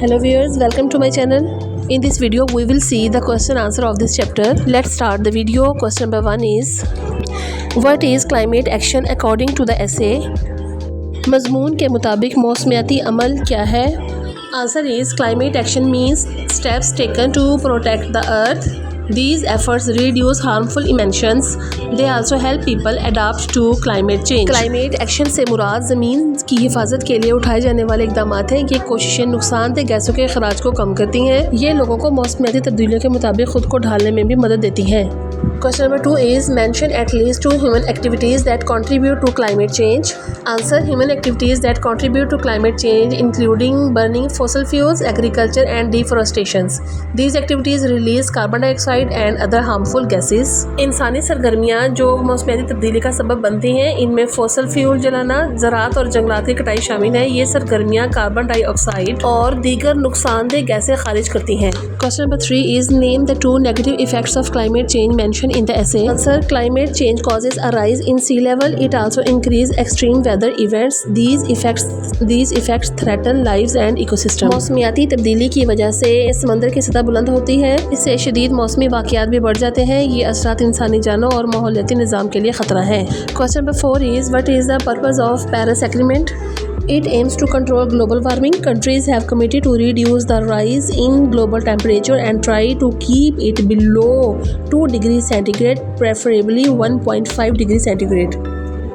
Hello viewers, welcome to my channel. In this video we will see the question answer of this chapter. Let's start the video. Question number 1 is, what is climate action according to the essay? मज़मून के मुताबिक मौसमियाती अमल क्या है? Answer is, climate action means steps taken to protect the earth. These efforts reduce harmful emissions. They also help people adapt to climate change. Climate action से मुराद ज़मीन की हिफाजत के लिए उठाए जाने वाले इक़दाम हैं। ये कोशिशें नुकसानदेह गैसों के अखराज को कम करती हैं। ये लोगों को मौसमियाती तब्दीलियों के मुताबिक खुद को ढालने में भी मदद देती हैं। Question number 2 is, mention at least 2 human activities that contribute to climate change. Answer, human activities that contribute to climate change including burning fossil fuels, agriculture and deforestation. These activities release carbon dioxide and other harmful gases. इंसानी सरगर्मियाँ जो मौसमियाती तब्दीली का सबब बनती हैं, इनमें fossil fuel जलाना, ज़राअत और जंगलात की कटाई शामिल है। ये सरगर्मियाँ कार्बन डाइऑक्साइड और दीगर नुकसानदेह गैसें खारिज करती हैं। Question number 3 is, name the 2 negative effects of climate change mentioned in the essay. Answer, climate change causes a rise in sea level. It also increases extreme weather events. These effects threaten lives and ecosystem. मौसमियाती तब्दीली की वजह से समंदर की सतह बुलंद होती है। इससे शदीद मौसमी वाक़यात भी बढ़ जाते हैं। ये असरात इंसानी जानों और माहौलियाती निज़ाम के लिए ख़तरा है। Question number 4 is, what is the purpose of Paris Agreement? It aims to control global warming. Countries have committed to reduce the rise in global temperature and try to keep it below 2 degrees centigrade, preferably 1.5 degrees centigrade.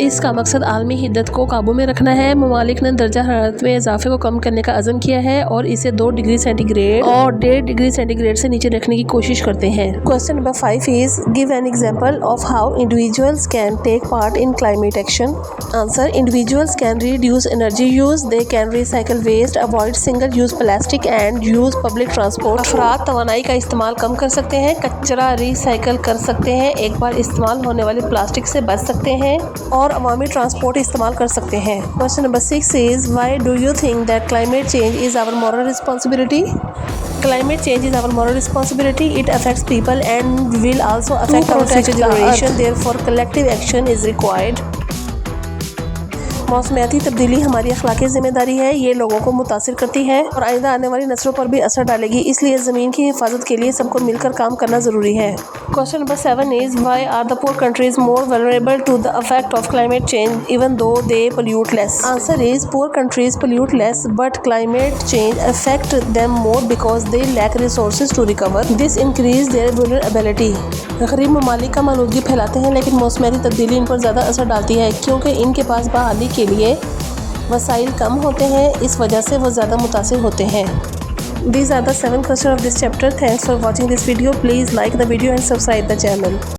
इसका मकसद आलमी हिद्दत को काबू में रखना है। ममालिक ने दर्जा हरारत में इजाफे को कम करने का अज़म किया है और इसे 2 डिग्री सेंटीग्रेड और 1.5 डिग्री सेंटीग्रेड से नीचे रखने की कोशिश करते हैं। Question number 5 is, give an example of how individuals can take part in climate action. Answer, individuals can reduce energy use, they can recycle waste, avoid single use plastic and use public transport. अफराद तवानाई का इस्तेमाल कम कर सकते हैं, कचरा recycle कर सकते हैं, एक बार इस्तेमाल होने वाले प्लास्टिक से बच सकते हैं और अवामी ट्रांसपोर्ट इस्तेमाल कर सकते हैं। Question number 6 is, why do you think that climate change is our moral responsibility? Climate change is our moral responsibility. It affects people and will also affect our future generation. Therefore, collective action is required. मौसमियाती तब्दीली हमारी अखलाकी ज़िम्मेदारी है। ये लोगों को मुतासिर करती है और आइंदा आने वाली नस्लों पर भी असर डालेगी। इसलिए ज़मीन की हिफाजत के लिए सबको मिलकर काम करना ज़रूरी है। Question number 7 is, why are the poor countries more vulnerable to the effect of climate change even though they pollute less? Answer is, poor countries pollute less but climate change affect them more because they lack resources to recover. This increase their vulnerability. गरीब ममालिक कम आलूदगी फैलाते हैं लेकिन मौसमियाती तब्दीली इन पर ज़्यादा असर डालती है क्योंकि इनके पास बहाली के लिए वसाइल कम होते हैं। इस वजह से वो ज़्यादा मुतासिर होते हैं। These are the 7 questions of this chapter. Thanks for watching this video. Please like the video and subscribe the channel.